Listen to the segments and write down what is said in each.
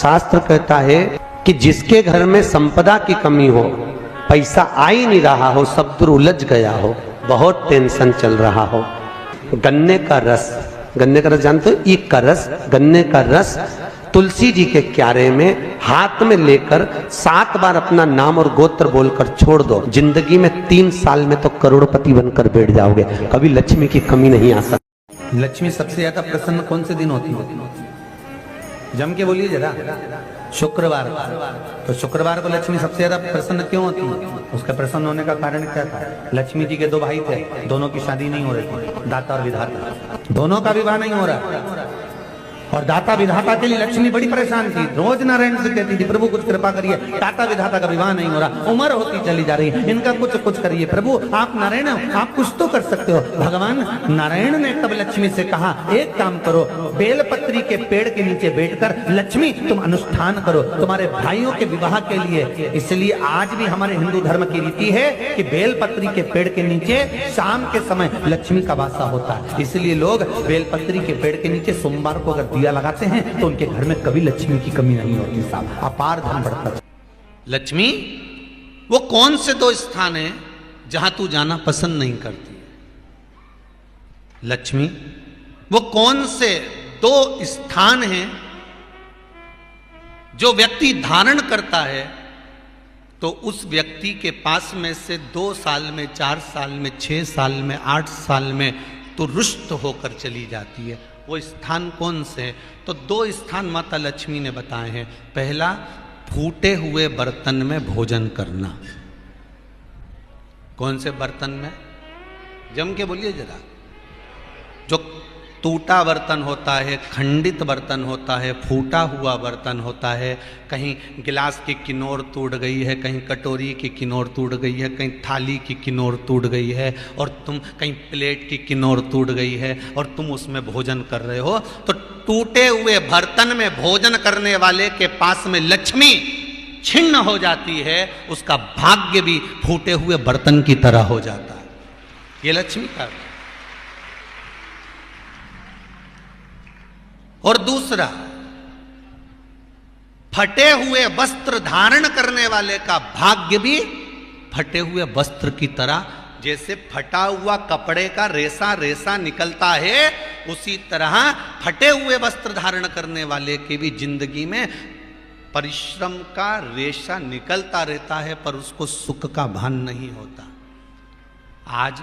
शास्त्र कहता है कि जिसके घर में संपदा की कमी हो, पैसा आ ही नहीं रहा हो, सब दूर उलझ गया हो, बहुत टेंशन चल रहा हो, गन्ने का रस जानते हो, ईख का रस, गन्ने का रस तुलसी जी के क्यारे में हाथ में लेकर 7 बार अपना नाम और गोत्र बोलकर छोड़ दो, जिंदगी में 3 साल में तो करोड़पति बनकर बैठ जाओगे, कभी लक्ष्मी की कमी नहीं आ सकती। लक्ष्मी सबसे ज्यादा प्रसन्न कौन से दिन होती है? जम के बोलिए जरा। शुक्रवार। तो शुक्रवार को लक्ष्मी सबसे ज्यादा प्रसन्न क्यों होती है? उसका प्रसन्न होने का कारण क्या था? लक्ष्मी जी के 2 भाई थे, दोनों की शादी नहीं हो रही थी, दाता और विधाता, दोनों का विवाह नहीं हो रहा। और दाता विधाता के लिए लक्ष्मी बड़ी परेशान थी, रोज नारायण से कहती थी प्रभु कुछ कृपा करिए, दाता विधाता का विवाह नहीं हो रहा, उम्र होती चली जा रही है, इनका कुछ करिए प्रभु, आप नारायण आप कुछ तो कर सकते हो। भगवान नारायण ने तब लक्ष्मी से कहा, एक काम करो, बेलपत्री के पेड़ के नीचे बैठकर लक्ष्मी तुम अनुष्ठान करो तुम्हारे भाइयों के विवाह के लिए। इसलिए आज भी हमारे हिंदू धर्म की रीति है कि बेलपत्री के पेड़ के नीचे शाम के समय लक्ष्मी का वासा होता है। इसलिए लोग बेलपत्री के पेड़ के नीचे सोमवार को अगर दिया लगाते हैं तो उनके घर में कभी लक्ष्मी की कमी नहीं होती साहब, अपार धन बढ़ता। लक्ष्मी वो कौन से 2 स्थान है जहां तू जाना पसंद नहीं करती? लक्ष्मी वो कौन से 2 स्थान हैं जो व्यक्ति धारण करता है तो उस व्यक्ति के पास में से 2 साल में, 4 साल में, 6 साल में, 8 साल में तो रुष्ट होकर चली जाती है? वो स्थान कौन से हैं? तो 2 स्थान माता लक्ष्मी ने बताए हैं। पहला, फूटे हुए बर्तन में भोजन करना। कौन से बर्तन में? जम के बोलिए जरा। जो टूटा बर्तन होता है, खंडित बर्तन होता है, फूटा हुआ बर्तन होता है, कहीं गिलास की किनोर टूट गई है, कहीं कटोरी की किनोर टूट गई है, कहीं थाली की किनोर टूट गई है, और तुम कहीं प्लेट की किनोर टूट गई है और तुम उसमें भोजन कर रहे हो, तो टूटे हुए बर्तन में भोजन करने वाले के पास में लक्ष्मी छिन्न हो जाती है, उसका भाग्य भी फूटे हुए बर्तन की तरह हो जाता है। ये लक्ष्मी का। और दूसरा, फटे हुए वस्त्र धारण करने वाले का भाग्य भी फटे हुए वस्त्र की तरह, जैसे फटा हुआ कपड़े का रेसा रेसा निकलता है, उसी तरह फटे हुए वस्त्र धारण करने वाले की भी जिंदगी में परिश्रम का रेशा निकलता रहता है, पर उसको सुख का भान नहीं होता। आज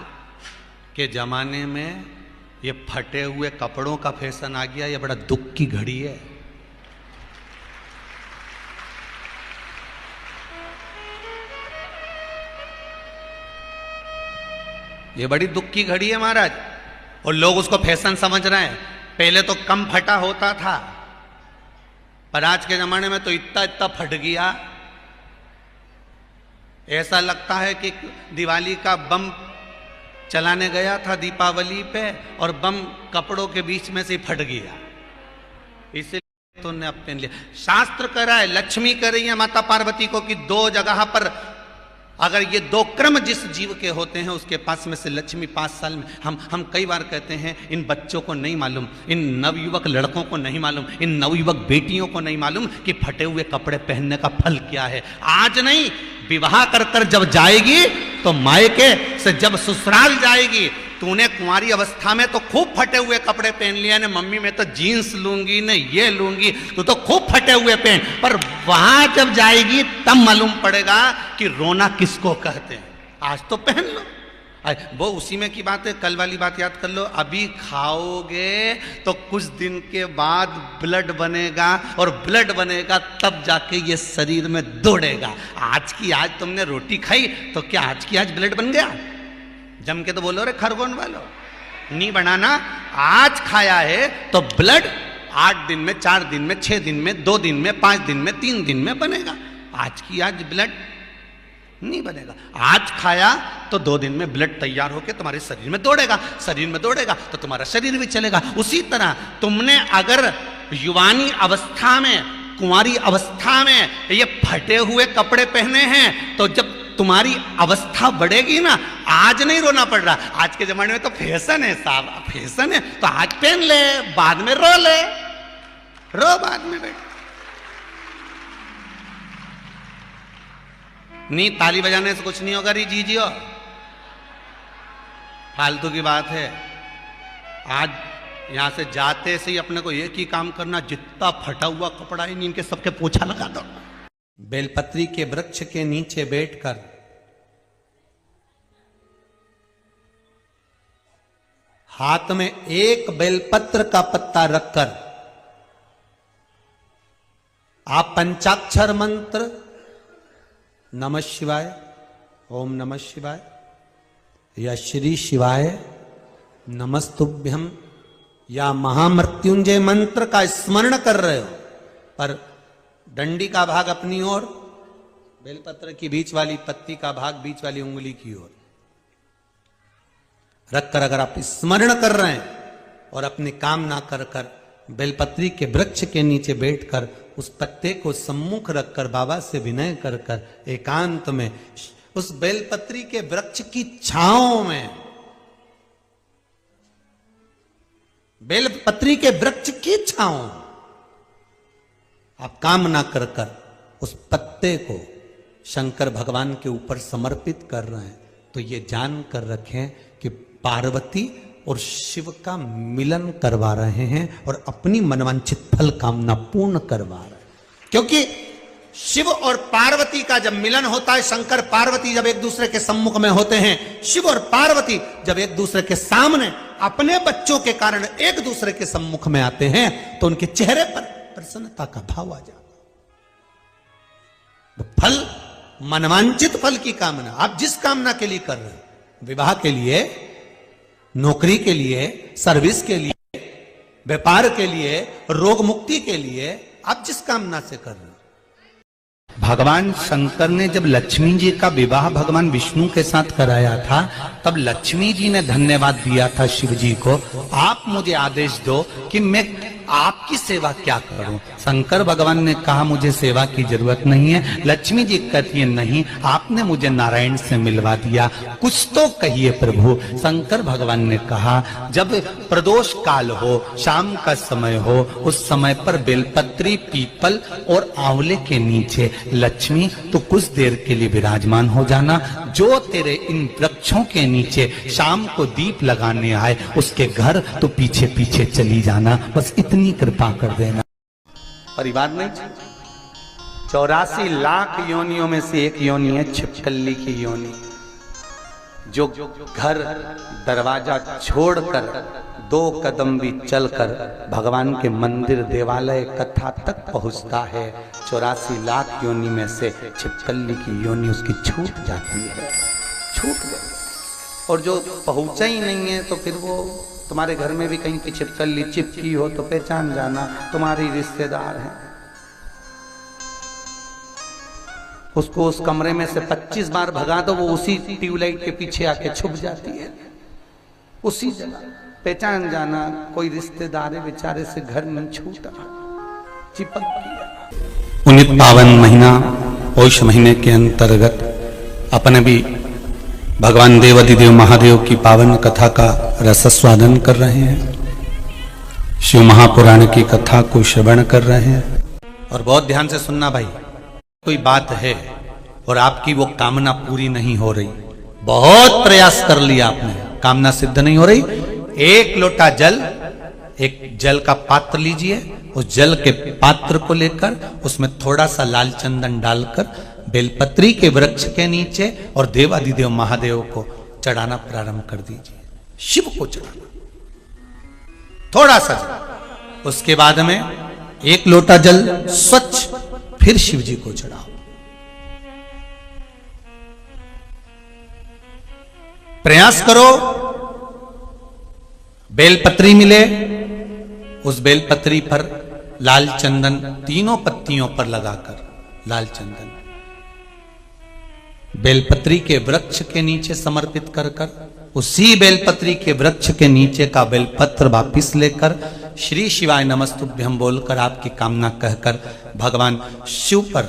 के जमाने में ये फटे हुए कपड़ों का फैशन आ गया, ये बड़ा दुख की घड़ी है। ये बड़ी दुख की घड़ी है महाराज, और लोग उसको फैशन समझ रहे हैं। पहले तो कम फटा होता था, पर आज के जमाने में तो इतना इतना फट गया, ऐसा लगता है कि दिवाली का बम चलाने गया था दीपावली पे और बम कपड़ों के बीच में से फट गया, इसलिए तो ने अपने लिया। शास्त्र कह रहा है, लक्ष्मी कह रही है माता पार्वती को कि 2 जगह पर अगर ये 2 क्रम जिस जीव के होते हैं उसके पास में से लक्ष्मी 5 साल में, हम कई बार कहते हैं इन बच्चों को नहीं मालूम, इन नवयुवक लड़कों को नहीं मालूम, इन नवयुवक बेटियों को नहीं मालूम कि फटे हुए कपड़े पहनने का फल क्या है। आज नहीं, विवाह कर कर जब जाएगी तो मायके से जब ससुराल जाएगी, तूने कुंवारी अवस्था में तो खूब फटे हुए कपड़े पहन लिया ने, मम्मी मैं तो जीन्स लूंगी ने, ये लूंगी, तू तो खूब फटे हुए पहन, पर वहां जब जाएगी तब मालूम पड़ेगा कि रोना किसको कहते हैं। आज तो पहन लो, वो उसी में की बात है, कल वाली बात याद कर लो। अभी खाओगे तो कुछ दिन के बाद ब्लड बनेगा, और ब्लड बनेगा तब जाके ये शरीर में दौड़ेगा। आज की आज तुमने रोटी खाई तो क्या आज की आज ब्लड बन गया? जम के तो बोलो रे खरगोन वालों, नहीं बनाना। आज खाया है तो ब्लड 8 दिन में, 4 दिन में, 6 दिन में, 2 दिन में, 5 दिन में, 3 दिन में बनेगा। आज की आज ब्लड नहीं बनेगा। आज खाया तो 2 दिन में ब्लड तैयार होकर तुम्हारे शरीर में दौड़ेगा, शरीर में दौड़ेगा तो तुम्हारा शरीर भी चलेगा। उसी तरह तुमने अगर युवानी अवस्था में, कुंवारी अवस्था में ये फटे हुए कपड़े पहने हैं, तो जब तुम्हारी अवस्था बढ़ेगी ना, आज नहीं रोना पड़ रहा। आज के जमाने में तो फैशन है साहब, फैशन है तो आज पहन ले, बाद में रो ले, रो बाद में बैठ। नहीं, ताली बजाने से कुछ नहीं होगा री जीजियो, फालतू की बात है। आज यहां से जाते से ही अपने को एक ही काम करना, जितना फटा हुआ कपड़ा है इनके सबके पोछा लगा दो। बेलपत्री के वृक्ष के नीचे बैठकर हाथ में एक बेलपत्र का पत्ता रखकर आप पंचाक्षर मंत्र नमः शिवाय, ओम नमः शिवाय या श्री शिवाय नमस्तुभ्यम या महामृत्युंजय मंत्र का स्मरण कर रहे हो, पर डंडी का भाग अपनी ओर, बेलपत्र की बीच वाली पत्ती का भाग बीच वाली उंगली की ओर रखकर अगर आप स्मरण कर रहे हैं और अपनी कामना कर कर बेलपत्री के वृक्ष के नीचे बैठकर उस पत्ते को सम्मुख रखकर बाबा से विनय कर कर एकांत में उस बेलपत्री के वृक्ष की छांव में, बेलपत्री के वृक्ष की छांव आप कामना कर कर उस पत्ते को शंकर भगवान के ऊपर समर्पित कर रहे हैं, तो ये जान कर रखें कि पार्वती और शिव का मिलन करवा रहे हैं और अपनी मनवांछित फल कामना पूर्ण करवा रहे हैं। क्योंकि शिव और पार्वती का जब मिलन होता है, शंकर पार्वती जब एक दूसरे के सम्मुख में होते हैं, शिव और पार्वती जब एक दूसरे के सामने अपने बच्चों के कारण एक दूसरे के सम्मुख में आते हैं, तो उनके चेहरे पर प्रसन्नता का भाव आ जाता है। फल, मनवांछित फल की कामना आप जिस कामना के लिए कर रहे हैं, विवाह के लिए, नौकरी के लिए, सर्विस के लिए, व्यापार के लिए, रोग मुक्ति के लिए, आप जिस कामना से कर रहे हैं। भगवान शंकर ने जब लक्ष्मी जी का विवाह भगवान विष्णु के साथ कराया था, तब लक्ष्मी जी ने धन्यवाद दिया था शिव जी को, आप मुझे आदेश दो कि मैं आपकी सेवा क्या करूं। शंकर भगवान ने कहा मुझे सेवा की जरूरत नहीं है। लक्ष्मी जी कहती है नहीं, आपने मुझे नारायण से मिलवा दिया, कुछ तो कहिए प्रभु। शंकर भगवान ने कहा जब प्रदोष काल हो, शाम का समय हो, उस समय पर बेलपत्री, पीपल और आंवले के नीचे लक्ष्मी तो कुछ देर के लिए विराजमान हो जाना, जो तेरे इन वृक्षों के नीचे शाम को दीप लगाने आए उसके घर तो पीछे पीछे चली जाना, बस इतनी कृपा कर देना। परिवार नहीं, 84 लाख योनियों में से एक योनि है छिपकली की योनि, जो घर दरवाजा छोड़कर 2 कदम भी चलकर भगवान के मंदिर, देवालय, कथा तक पहुंचता है। 84 लाख योनि में से छिपकली की योनि उसकी छूट जाती है, छूट गई। और जो पहुंचा ही नहीं है तो फिर वो तुम्हारे घर में भी कहीं की छिपकली चिपकी हो तो पहचान जाना तुम्हारी रिश्तेदार है। उसको उस कमरे में से 25 बार भगा दो, वो उसी ट्यूबलाइट के पीछे आके छुप जाती है, उसी जगह पहचान जाना कोई रिश्तेदार है, बेचारे से घर नहीं छूटा, चिपक गया। पुनित पावन महीना पौष महीने के अंतर्गत अपने भी भगवान देवाधिदेव महादेव की पावन कथा का रसस्वादन कर रहे हैं, शिव महापुराण की कथा को श्रवण कर रहे हैं। और बहुत ध्यान से सुनना भाई, कोई बात है और आपकी वो कामना पूरी नहीं हो रही, बहुत प्रयास कर लिया आपने, कामना सिद्ध नहीं हो रही, एक लोटा जल, एक जल का पात्र लीजिए, उस जल के पात्र को लेकर उसमें थोड़ा सा लाल चंदन डालकर बेलपत्री के वृक्ष के नीचे और देवाधिदेव महादेव को चढ़ाना प्रारंभ कर दीजिए, शिव को चढ़ाना थोड़ा सा जल। उसके बाद में 1 लोटा जल स्वच्छ फिर शिव जी को चढ़ाओ। प्रयास करो बेलपत्री मिले, उस बेलपत्री पर लाल चंदन तीनों पत्तियों पर लगाकर लाल चंदन बेलपत्री के वृक्ष के नीचे समर्पित कर कर उसी बेलपत्री के वृक्ष के नीचे का बेलपत्र वापिस लेकर श्री शिवाय नमस्तुभ्यम बोलकर आपकी कामना कहकर भगवान शिव पर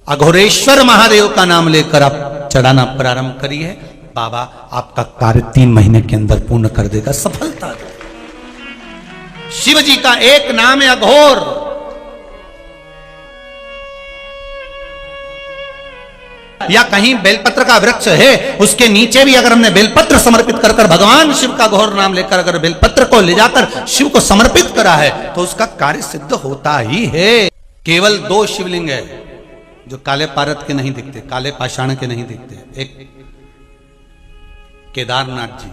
अघोरेश्वर महादेव का नाम लेकर आप चढ़ाना प्रारंभ करिए। बाबा आपका कार्य 3 महीने के अंदर पूर्ण कर देगा, सफलता देगा। शिव जी का एक नाम है अघोर। या कहीं बेलपत्र का वृक्ष है, उसके नीचे भी अगर हमने बेलपत्र समर्पित कर भगवान शिव का घोर नाम लेकर अगर बेलपत्र को ले जाकर शिव को समर्पित करा है तो उसका कार्य सिद्ध होता ही है। केवल 2 शिवलिंग है जो काले पारत के नहीं दिखते, काले पाषाण के नहीं दिखते। एक केदारनाथ जी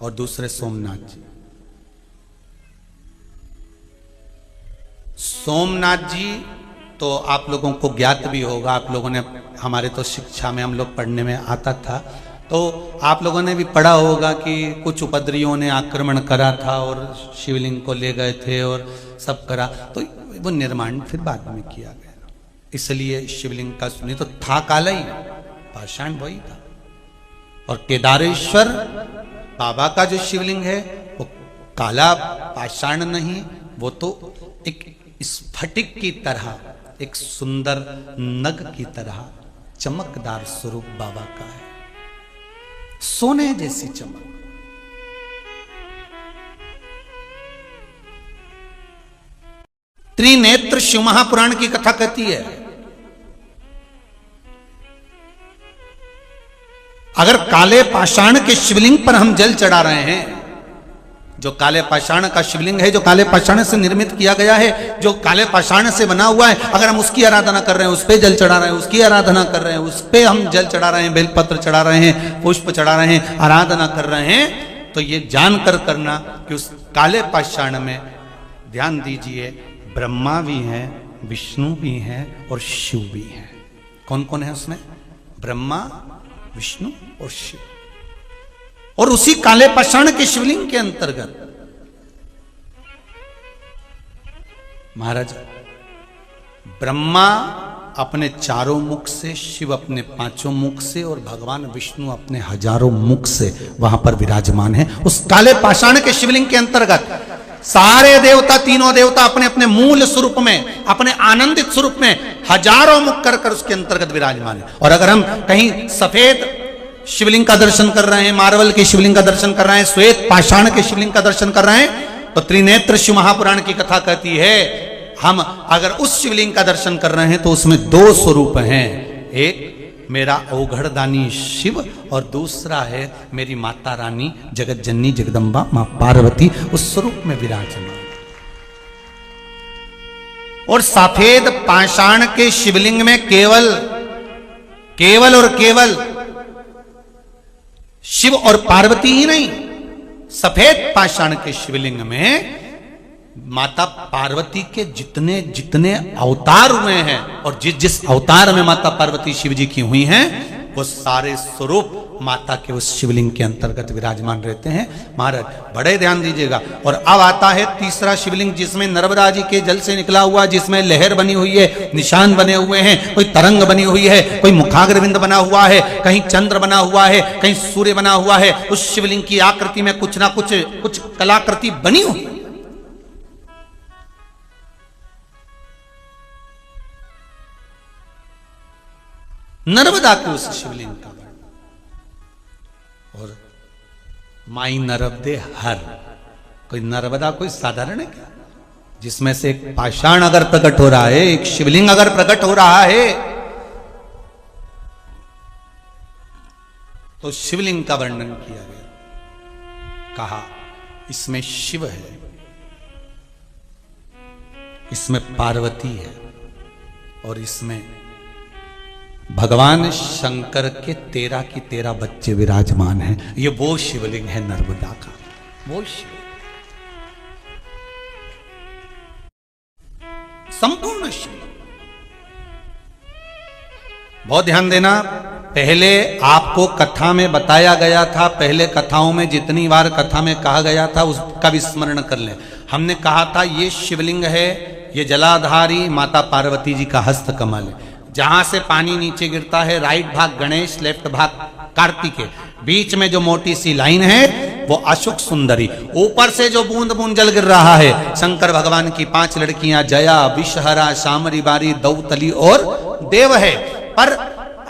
और दूसरे सोमनाथ जी। सोमनाथ जी तो आप लोगों को ज्ञात भी होगा, आप लोगों ने, हमारे तो शिक्षा में हम लोग पढ़ने में आता था, तो आप लोगों ने भी पढ़ा होगा कि कुछ उपद्रवियों ने आक्रमण करा था और शिवलिंग को ले गए थे और सब करा, तो वो निर्माण फिर बाद में किया गया, इसलिए शिवलिंग का सुनी तो था काला ही, पाषाण वही था। और केदारेश्वर बाबा का जो शिवलिंग है वो काला पाषाण नहीं, वो तो एक स्फटिक की तरह, एक सुंदर नग की तरह चमकदार स्वरूप बाबा का है, सोने जैसी चमक। त्रिनेत्र शिव महापुराण की कथा कहती है, अगर काले पाषाण के शिवलिंग पर हम जल चढ़ा रहे हैं, जो काले पाषाण का शिवलिंग है, जो काले पाषाण से निर्मित किया गया है, जो काले पाषाण से बना हुआ है, अगर हम उसकी आराधना कर रहे हैं, उस पे जल चढ़ा रहे हैं, उसकी आराधना कर रहे हैं, उस पे हम जल चढ़ा रहे हैं, बेलपत्र चढ़ा रहे हैं, पुष्प चढ़ा रहे हैं, आराधना कर रहे हैं, तो ये जानकर करना कि उस काले पाषाण में, ध्यान दीजिए, ब्रह्मा भी हैं, विष्णु भी हैं और शिव भी हैं। कौन कौन है उसमें? ब्रह्मा, विष्णु और शिव। और उसी काले पाषाण के शिवलिंग के अंतर्गत महाराज ब्रह्मा अपने 4 मुख से, शिव अपने 5 मुख से और भगवान विष्णु अपने 1000 मुख से वहां पर विराजमान है। उस काले पाषाण के शिवलिंग के अंतर्गत सारे देवता, तीनों देवता अपने अपने मूल स्वरूप में, अपने आनंदित स्वरूप में 1000 मुख कर उसके अंतर्गत विराजमान है। और अगर हम कहीं सफेद शिवलिंग का दर्शन कर रहे हैं, मार्बल के शिवलिंग का दर्शन कर रहे हैं, श्वेत पाषाण के शिवलिंग का दर्शन कर रहे हैं, तो त्रिनेत्र शिव महापुराण की कथा कहती है, हम अगर उस शिवलिंग का दर्शन कर रहे हैं तो उसमें 2 स्वरूप हैं, एक मेरा औघड़दानी शिव और दूसरा है मेरी माता रानी जगत जननी जगदम्बा मां पार्वती, उस स्वरूप में विराजमान। और सफेद पाषाण के शिवलिंग में केवल और केवल शिव और पार्वती ही नहीं, सफेद पाषाण के शिवलिंग में माता पार्वती के जितने जितने अवतार हुए हैं और जिस जिस अवतार में माता पार्वती शिव जी की हुई हैं, वो सारे स्वरूप माता के उस शिवलिंग के अंतर्गत विराजमान रहते हैं। महाराज बड़े ध्यान दीजिएगा। और अब आता है तीसरा शिवलिंग, जिसमें नर्मदा जी के जल से निकला हुआ, जिसमें लहर बनी हुई है, निशान बने हुए हैं, कोई तरंग बनी हुई है, कोई मुखाग्रविंद बना हुआ है, कहीं चंद्र बना हुआ है, कहीं सूर्य बना हुआ है। उस शिवलिंग की आकृति में कुछ ना कुछ कलाकृति बनी हुई है। नर्मदा के उस शिवलिंग का और माई नर्मदे हर, कोई नर्मदा कोई साधारण है क्या? जिसमें से एक पाषाण अगर प्रकट हो रहा है, एक शिवलिंग अगर प्रकट हो रहा है, तो शिवलिंग का वर्णन किया गया, कहा इसमें शिव है, इसमें पार्वती है और इसमें भगवान शंकर के 13 की 13 बच्चे विराजमान हैं। ये वो शिवलिंग है नर्मदा का, वो शिव संपूर्ण शिव। बहुत ध्यान देना, पहले आपको कथा में बताया गया था, पहले कथाओं में जितनी बार कथा में कहा गया था उसका भी स्मरण कर लें। हमने कहा था ये शिवलिंग है, ये जलाधारी माता पार्वती जी का हस्त कमल है। जहां से पानी नीचे गिरता है, राइट भाग गणेश, लेफ्ट भाग कार्तिकेय, बीच में जो मोटी सी लाइन है वो अशोक सुंदरी, ऊपर से जो बूंद बूंद जल गिर रहा है शंकर भगवान की 5 लड़कियां जया, विषहरा, शामरी बारी, दौतली और देव है। पर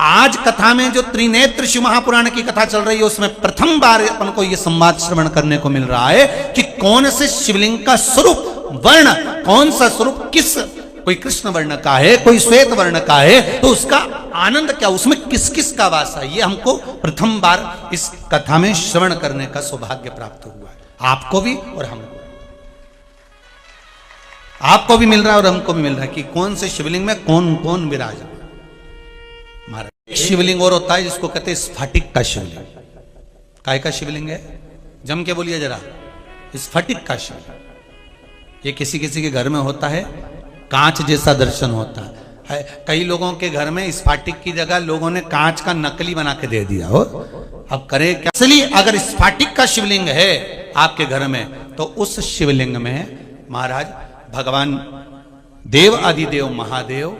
आज कथा में जो त्रिनेत्र शिव महापुराण की कथा चल रही है उसमें प्रथम बार अपन को यह संवाद श्रवण करने को मिल रहा है कि कौन से शिवलिंग का स्वरूप वर्ण, कौन सा स्वरूप कोई कृष्ण वर्ण का है, कोई श्वेत वर्ण का है, तो उसका आनंद क्या, उसमें किस किस का वास है, ये हमको प्रथम बार इस कथा में श्रवण करने का सौभाग्य प्राप्त हुआ है। आपको भी और हमको, आपको भी मिल रहा है और हमको भी मिल रहा है कि कौन से शिवलिंग में कौन कौन विराजमान। महाराज शिवलिंग और होता है जिसको कहते हैं स्फटिक का शिवलिंग। काय का शिवलिंग है? जम के बोलिए जरा। स्फटिक का शिवलिंग ये किसी किसी के घर में होता है, कांच जैसा दर्शन होता है। कई लोगों के घर में स्फटिक की जगह लोगों ने कांच का नकली बना के दे दिया हो। अब करे क्या? असली अगर स्फटिक का शिवलिंग है आपके घर में, तो उस शिवलिंग में महाराज भगवान देव आदिदेव महादेव,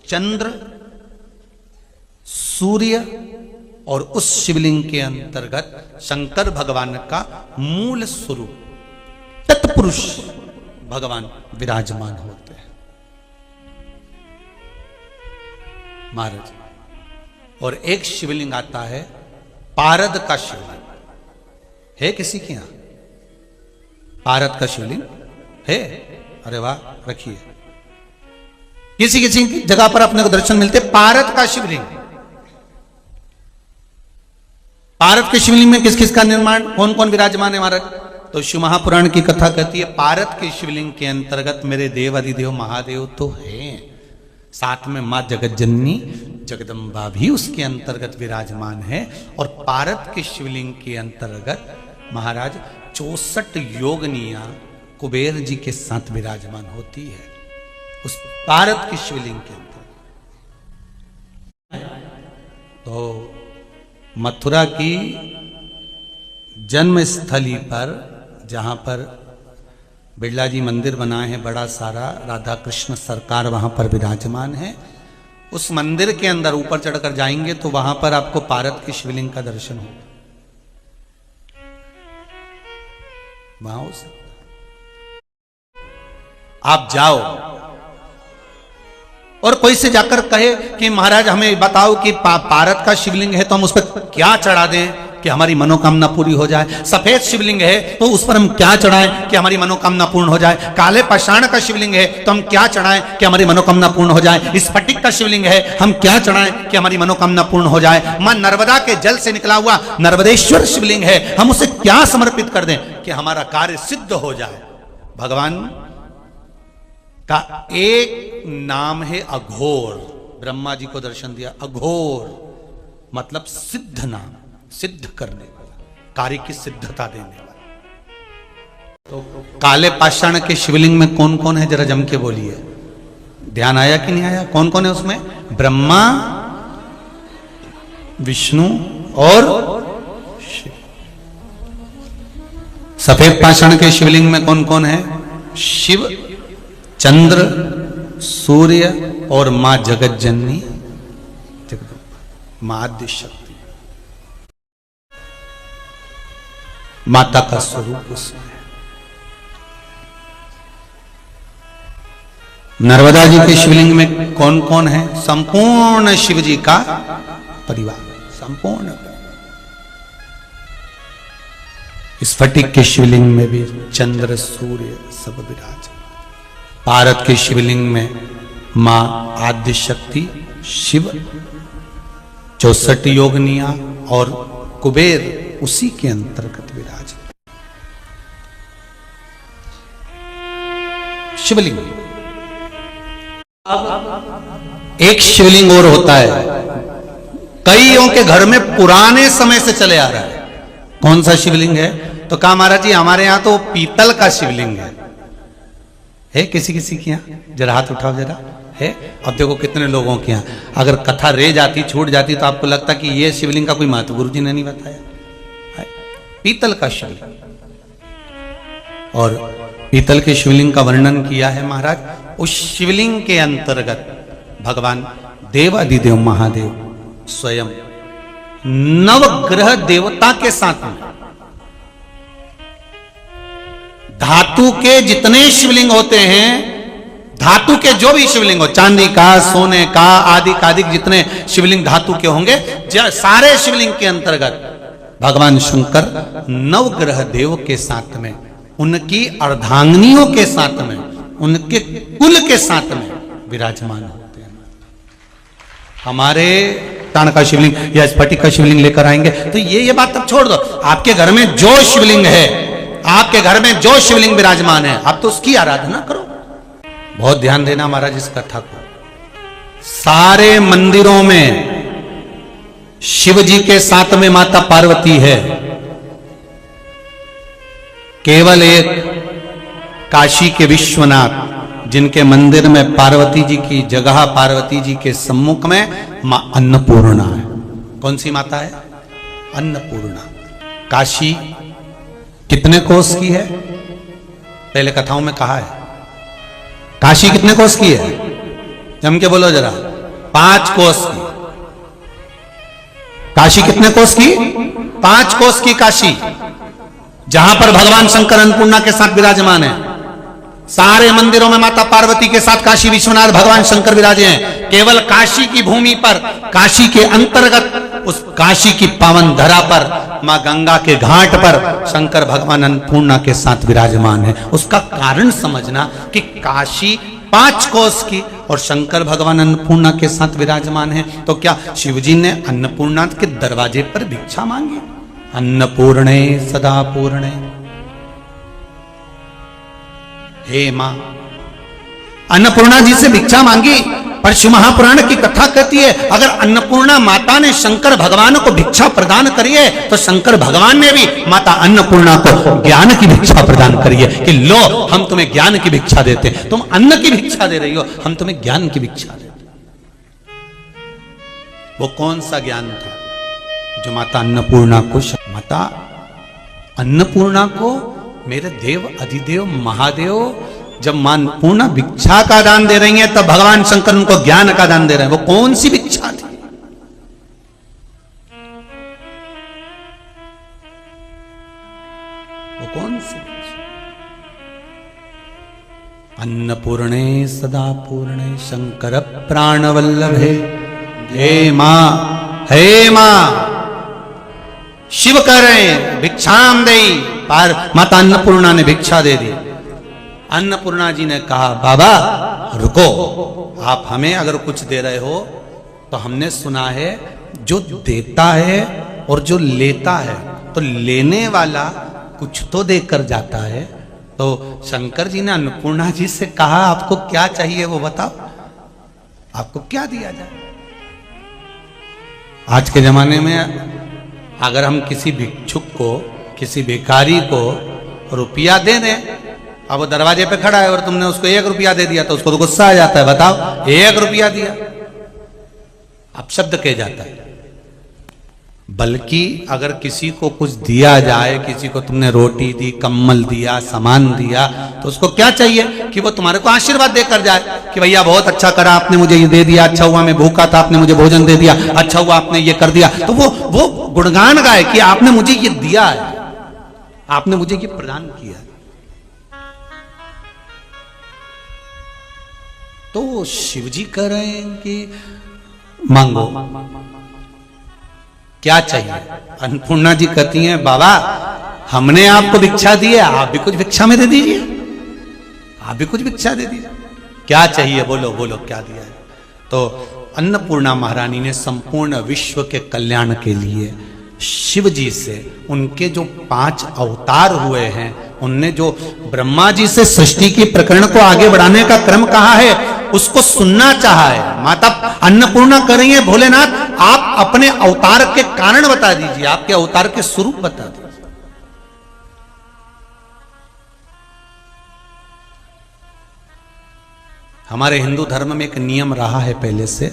चंद्र, सूर्य और उस शिवलिंग के अंतर्गत शंकर भगवान का मूल स्वरूप तत्पुरुष भगवान विराजमान होते हैं महाराज। और एक शिवलिंग आता है पारद का शिवलिंग। है किसी के यहां पारद का शिवलिंग है? अरे वाह, रखिए। किसी किसी जगह पर अपने को दर्शन मिलते पारद का शिवलिंग। पारद के शिवलिंग में किस किस का निर्माण, कौन कौन विराजमान है महाराज? तो शिव महापुराण की कथा कहती है पारद के शिवलिंग के अंतर्गत मेरे देव अधिदेव महादेव तो हैं, साथ में मां जगतजननी जगदम्बा भी उसके अंतर्गत विराजमान है। और पारद के शिवलिंग के अंतर्गत महाराज 64 योगनियां कुबेर जी के साथ विराजमान होती है उस पारद के शिवलिंग के अंदर। तो मथुरा की जन्म स्थली पर जहां पर बिड़ला जी मंदिर बनाए हैं बड़ा सारा, राधा कृष्ण सरकार वहां पर विराजमान है, उस मंदिर के अंदर ऊपर चढ़कर जाएंगे तो वहां पर आपको पारद के शिवलिंग का दर्शन होगा। वहां हो सकता आप जाओ और कोई से जाकर कहे कि महाराज हमें बताओ कि पारद का शिवलिंग है तो हम उस पर क्या चढ़ा दें कि हमारी मनोकामना पूरी हो जाए। सफेद शिवलिंग है तो उस पर हम क्या चढ़ाएं कि हमारी मनोकामना पूर्ण हो जाए। काले पाषाण का शिवलिंग है तो हम क्या चढ़ाएं कि हमारी मनोकामना पूर्ण हो जाए। स्फटिक का शिवलिंग है हम क्या चढ़ाएं कि हमारी मनोकामना पूर्ण हो जाए। मां नर्मदा के जल से निकला हुआ नर्मदेश्वर शिवलिंग है, हम उसे क्या समर्पित कर दें कि हमारा कार्य सिद्ध हो जाए। भगवान का एक नाम है अघोर। ब्रह्मा जी को दर्शन दिया, अघोर मतलब सिद्ध नाम, सिद्ध करने वाला, कार्य की सिद्धता देने वाला। तो काले पाषाण के शिवलिंग में कौन कौन है जरा जम के बोलिए। ध्यान आया कि नहीं आया? कौन कौन है उसमें? ब्रह्मा, विष्णु और शिव। सफेद पाषाण के शिवलिंग में कौन कौन है? शिव, चंद्र, सूर्य और मां जगत जननी मां आद्य शक्ति, माता का स्वरूप उसमें है। नर्मदा जी के शिवलिंग में कौन कौन है? संपूर्ण शिव जी का परिवार, संपूर्ण। स्फटिक के शिवलिंग में भी चंद्र सूर्य सब विराज। पारद के शिवलिंग में मां आद्य शक्ति, शिव, 64 योगनियां और कुबेर उसी के अंतर्गत विराज। शिवलिंग एक शिवलिंग और होता है, कईयों के घर में पुराने समय से चले आ रहा है। कौन सा शिवलिंग है? तो कहा महाराज जी हमारे यहां तो पीतल का शिवलिंग है किसी किसी के यहां? जरा हाथ उठाओ जरा। है? अब देखो कितने लोगों के यहां अगर कथा रह जाती, छूट जाती तो आपको लगता कि ये शिवलिंग का कोई महत्व गुरु जी ने नहीं बताया। पीतल का शिवलिंग, और पीतल के शिवलिंग का वर्णन किया है महाराज। उस शिवलिंग के अंतर्गत भगवान देव अधिदेव महादेव स्वयं नवग्रह देवता के साथ में धातु के जितने शिवलिंग होते हैं, धातु के जो भी शिवलिंग हो, चांदी का, सोने का, आदि जितने शिवलिंग धातु के होंगे, सारे शिवलिंग के अंतर्गत भगवान शंकर नवग्रह देव के साथ में, उनकी अर्धांगिनियों के साथ में, उनके कुल के साथ में विराजमान होते हैं। हमारे ताण का शिवलिंग या स्फटिक का शिवलिंग लेकर आएंगे तो ये बात अब छोड़ दो। आपके घर में जो शिवलिंग है, आपके घर में जो शिवलिंग विराजमान है, आप तो उसकी आराधना करो। बहुत ध्यान देना महाराज इस कथा को। सारे मंदिरों में शिव जी के साथ में माता पार्वती है, केवल एक काशी के विश्वनाथ जिनके मंदिर में पार्वती जी की जगह, पार्वती जी के सम्मुख में मां अन्नपूर्णा है। कौन सी माता है? अन्नपूर्णा। काशी कितने कोस की है? पहले कथाओं में कहा है। काशी कितने कोस की है? जम के बोलो जरा। 5 कोस की। काशी कितने कोस की? 5 कोस की काशी, जहां पर भगवान शंकर अन्नपूर्णा के साथ विराजमान है। सारे मंदिरों में माता पार्वती के साथ काशी विश्वनाथ भगवान शंकर विराजे हैं। केवल काशी की भूमि पर, काशी के अंतर्गत उस काशी की पावन धरा पर, मां गंगा के घाट पर शंकर भगवान अन्नपूर्णा के साथ विराजमान है। उसका कारण समझना कि काशी 5 कोस की और शंकर भगवान अन्नपूर्णा के साथ विराजमान है, तो क्या शिवजी ने अन्नपूर्णा के दरवाजे पर भिक्षा मांगी? अन्नपूर्णे सदा पूर्णे, हे मां। अन्नपूर्णा जी से भिक्षा मांगी। पर शिव महापुराण की कथा कहती है अगर अन्नपूर्णा माता ने शंकर भगवान को भिक्षा प्रदान करी है तो शंकर भगवान ने भी माता अन्नपूर्णा को ज्ञान की भिक्षा प्रदान करी है कि लो हम तुम्हें ज्ञान की भिक्षा देते हैं। तुम अन्न की भिक्षा दे रही हो, हम तुम्हें ज्ञान की भिक्षा देते। वो कौन सा ज्ञान था जो माता अन्नपूर्णा को, माता अन्नपूर्णा को मेरे देव अधिदेव महादेव जब मां अन्नपूर्णा भिक्षा का दान दे रही हैं तब भगवान शंकर उनको ज्ञान का दान दे रहे हैं। वो कौन सी भिक्षा थी? वो कौन सी भिक्षा? अन्नपूर्णे सदा पूर्णे शंकर प्राणवल्लभे, हे मां, हे मां। शिव कह रहे हैं भिक्षाम देई, पर माता अन्नपूर्णा ने भिक्षा दे दी। अन्नपूर्णा जी ने कहा बाबा रुको, आप हमें अगर कुछ दे रहे हो तो हमने सुना है जो देता है और जो लेता है तो लेने वाला कुछ तो देकर जाता है। तो शंकर जी ने अन्नपूर्णा जी से कहा आपको क्या चाहिए वो बताओ, आपको क्या दिया जाए? आज के जमाने में अगर हम किसी भिक्षुक को, किसी भिखारी को रुपया दे दें, अब वो दरवाजे पे खड़ा है और तुमने उसको 1 रुपया दे दिया तो उसको तो गुस्सा आ जाता है। बताओ 1 रुपया दिया, अपशब्द कह जाता है। बल्कि अगर किसी को कुछ दिया जाए, किसी को तुमने रोटी दी, कम्बल दिया, सामान दिया, तो उसको क्या चाहिए कि वो तुम्हारे को आशीर्वाद देकर जाए कि भैया बहुत अच्छा करा आपने, मुझे ये दे दिया, अच्छा हुआ मैं भूखा था आपने मुझे भोजन दे दिया, अच्छा हुआ आपने ये कर दिया। तो वो गुणगान गाए कि आपने मुझे ये दिया है, आपने मुझे ये प्रदान किया। तो शिवजी कह रहे हैं कि मांगो, क्या चाहिए? अन्नपूर्णा जी कहती हैं बाबा हमने आपको भिक्षा दी है, आप भी कुछ भिक्षा में दे दीजिए, आप भी कुछ भिक्षा दे दीजिए। क्या चाहिए बोलो, बोलो क्या दिया है? तो अन्नपूर्णा महारानी ने संपूर्ण विश्व के कल्याण के लिए शिव जी से, उनके जो 5 अवतार हुए हैं, उनने जो ब्रह्मा जी से सृष्टि की प्रकरण को आगे बढ़ाने का क्रम कहा है उसको सुनना चाहा है। माता अन्नपूर्णा कर रही है भोलेनाथ आप अपने अवतार के कारण बता दीजिए, आपके अवतार के स्वरूप बता दीजिए। हमारे हिंदू धर्म में एक नियम रहा है पहले से,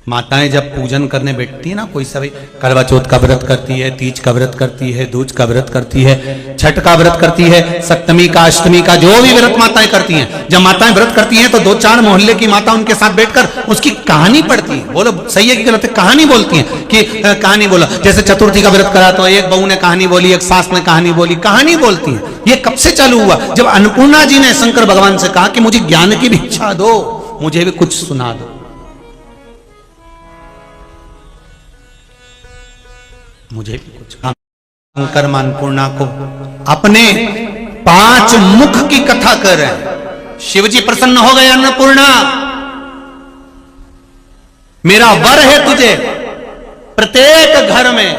माताएं जब पूजन करने बैठती है ना, कोई सभी करवा चौथ का व्रत करती है, तीज का व्रत करती है, दूज का व्रत करती है, छठ का व्रत करती है, सप्तमी का, अष्टमी का, जो भी व्रत माताएं करती हैं, जब माताएं व्रत करती हैं तो 2-4 मोहल्ले की माता उनके साथ बैठकर उसकी कहानी पढ़ती है। बोलो सही है कि गलत है? कहानी बोलती है कि कहानी बोलो। जैसे चतुर्थी का व्रत करा तो एक बहू ने कहानी बोली, एक सास ने कहानी बोली, कहानी बोलती है। ये कब से चालू हुआ? जब अन्नपूर्णा जी ने शंकर भगवान से कहा कि मुझे ज्ञान की भिक्षा दो, मुझे भी कुछ सुना दो। मुझे भी कुछ। शंकर अन्नपूर्णा को अपने 5 मुख की कथा कर रहे हैं। शिवजी प्रसन्न हो गए, अन्नपूर्णा मेरा वर है तुझे, प्रत्येक घर में,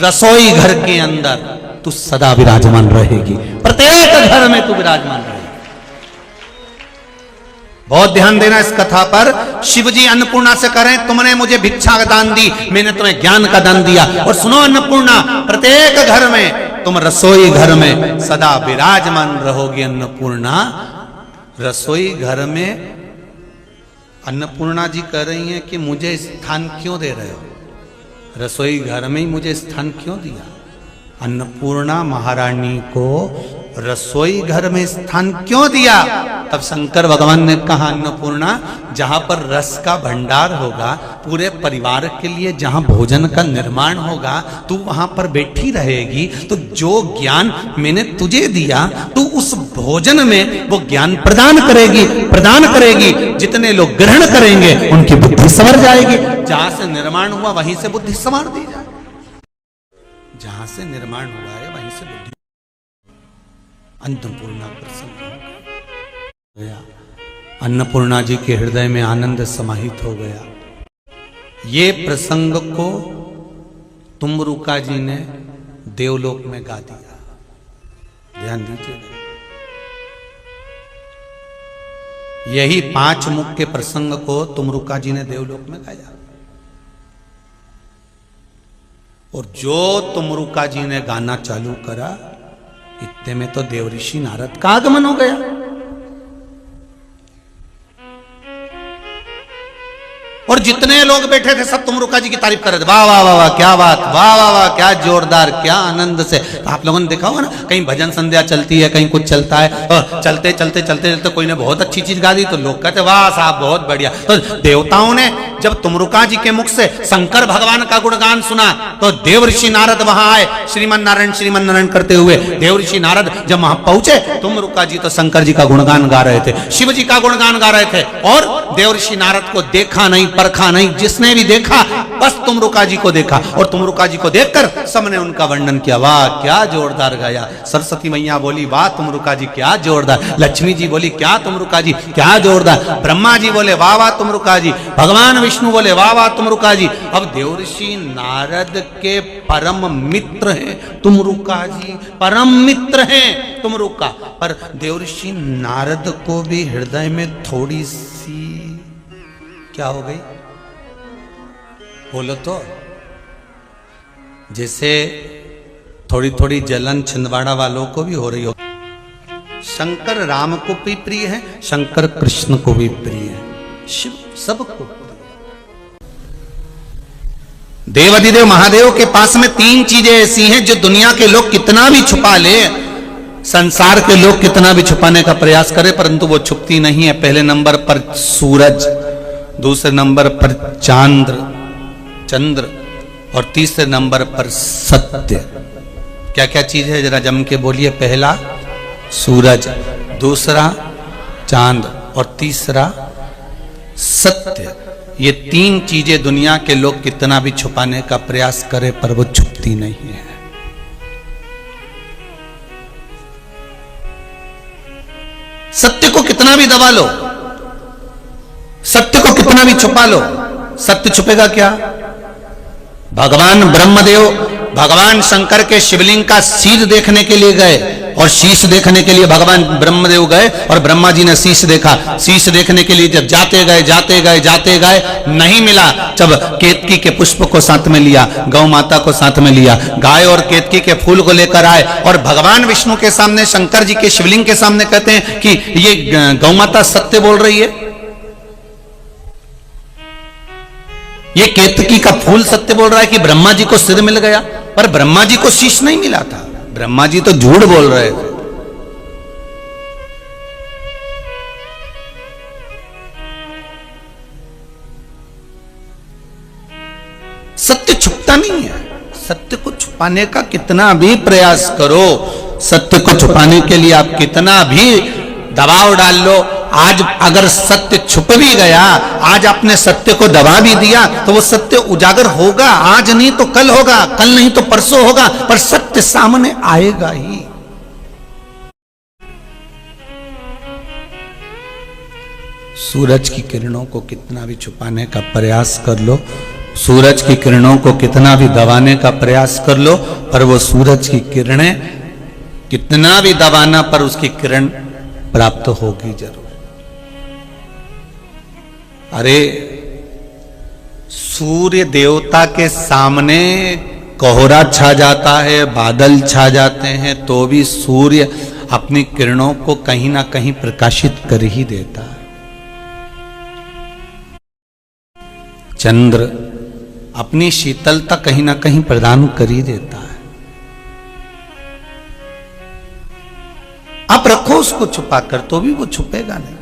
रसोई घर के अंदर तू सदा विराजमान रहेगी, प्रत्येक घर में तू विराजमान रहेगी। बहुत ध्यान देना इस कथा पर। शिवजी अन्नपूर्णा से करें, तुमने मुझे भिक्षा का दान दी, मैंने तुम्हें ज्ञान का दान दिया, और सुनो अन्नपूर्णा, प्रत्येक घर में, तुम रसोई घर में सदा विराजमान रहोगी। अन्नपूर्णा रसोई घर में, अन्नपूर्णा जी कह रही हैं कि मुझे स्थान क्यों दे रहे हो, रसोई घर में ही मुझे स्थान क्यों दिया। अन्नपूर्णा महारानी को रसोई घर में स्थान क्यों दिया? तब शंकर भगवान ने कहा, अन्नपूर्णा, जहां पर रस का भंडार होगा, पूरे परिवार के लिए जहां भोजन का निर्माण होगा, तू वहां पर बैठी रहेगी, तो जो ज्ञान मैंने तुझे दिया, तू उस भोजन में वो ज्ञान प्रदान करेगी। जितने लोग ग्रहण करेंगे उनकी बुद्धि संवर जाएगी। जहां से निर्माण हुआ वहीं से बुद्धि संवार दी जाए, जहां से निर्माण हुआ है वहीं से बुद्धि। अन्नपूर्णा प्रसन्न हो गया, अन्नपूर्णा जी के हृदय में आनंद समाहित हो गया। ये प्रसंग को तुमरुका जी ने देवलोक में गा दिया। ध्यान दीजिएगा, यही 5 मुख के प्रसंग को तुमरुका जी ने देवलोक में गाया, और जो तुमरुका जी ने गाना चालू करा, इतने में तो देवऋषि नारद का आगमन हो गया। और जितने लोग बैठे थे सब तुमरुका जी की तारीफ कर रहे थे, वाह वाह वाह वाह, क्या बात, वाह वाह वाह, क्या जोरदार, क्या आनंद से। तो आप लोगों ने देखा होगा ना, कहीं भजन संध्या चलती है, कहीं कुछ चलता है, और चलते चलते चलते चलते कोई ने बहुत अच्छी चीज गा दी, तो लोग कहते वाह साहब बहुत बढ़िया। तो देवताओं ने जब तुमरुका जी के मुख से शंकर भगवान का गुणगान सुना, तो देवऋषि नारद वहां आए, श्रीमन नारायण करते हुए। देवऋषि नारद जब वहां पहुंचे, तुमरुका जी तो शंकर जी का गुणगान गा रहे थे, शिव जी का गुणगान गा रहे थे, और देवऋषि नारद को देखा नहीं, परखा नहीं, जिसने भी देखा बस तुमरुका जी को देखा, और तुमरुका जी को देखकर सबने उनका वर्णन किया, वाह क्या जोरदार गाया। सरस्वती मैया बोली, वाह तुमरुका जी क्या जोरदार। लक्ष्मी जी बोली, क्या तुमरुका जी क्या जोरदार। ब्रह्मा जी बोले, वाह वाह तुमरुका जी। भगवान विष्णु बोले, वाह वाह तुमरुका जी। अब देवऋषि नारद के परम मित्र हैं तुमरुका जी, परम मित्र हैं तुमरुका। पर देवऋषि नारद को भी हृदय में थोड़ी सी क्या हो गई, बोलो तो, जैसे थोड़ी थोड़ी जलन छिंदवाड़ा वालों को भी हो रही हो। शंकर राम को भी प्रिय है, शंकर कृष्ण को भी प्रिय है, शिव सबको। देवाधिदेव महादेव के पास में 3 चीजें ऐसी हैं जो दुनिया के लोग कितना भी छुपा ले, संसार के लोग कितना भी छुपाने का प्रयास करें, परंतु वो छुपती नहीं है। पहले नंबर पर सूरज, दूसरे नंबर पर चंद्र, और तीसरे नंबर पर सत्य। क्या क्या चीज है जरा जम के बोलिए। पहला सूरज, दूसरा चांद, और तीसरा सत्य। ये 3 चीजें दुनिया के लोग कितना भी छुपाने का प्रयास करें, पर वो छुपती नहीं है। सत्य को कितना भी दबा लो, सत्य को कितना भी छुपा लो, सत्य छुपेगा क्या? भगवान ब्रह्मदेव भगवान शंकर के शिवलिंग का शीश देखने के लिए गए, और शीश देखने के लिए भगवान ब्रह्मदेव गए, और ब्रह्मा जी ने शीश देखा। शीश देखने के लिए जब जाते गए नहीं मिला, जब केतकी के पुष्प को साथ में लिया, गौ माता को साथ में लिया, गाय और केतकी के फूल को लेकर आए, और भगवान विष्णु के सामने, शंकर जी के शिवलिंग के सामने कहते हैं कि ये गौ माता सत्य बोल रही है, ये केतकी का फूल सत्य बोल रहा है कि ब्रह्मा जी को सिर मिल गया। पर ब्रह्मा जी को शीश नहीं मिला था, ब्रह्मा जी तो झूठ बोल रहे थे। सत्य छुपता नहीं है, सत्य को छुपाने का कितना भी प्रयास करो, सत्य को छुपाने के लिए आप कितना भी दबाव डाल लो, आज अगर सत्य छुप भी गया, आज आपने सत्य को दबा भी दिया, तो वो सत्य उजागर होगा, आज नहीं तो कल होगा, कल नहीं तो परसों होगा, पर सत्य सामने आएगा ही। सूरज की किरणों को कितना भी छुपाने का प्रयास कर लो, सूरज की किरणों को कितना भी दबाने का प्रयास कर लो, पर वो सूरज की किरणें कितना भी दबाना पर उसकी किरण प्राप्त होगी जरूर। अरे सूर्य देवता के सामने कोहरा छा जाता है, बादल छा जाते हैं, तो भी सूर्य अपनी किरणों को कहीं ना कहीं प्रकाशित कर ही देता है। चंद्र अपनी शीतलता कहीं ना कहीं प्रदान कर ही देता है। आप रखो उसको छुपा कर तो भी वो छुपेगा नहीं।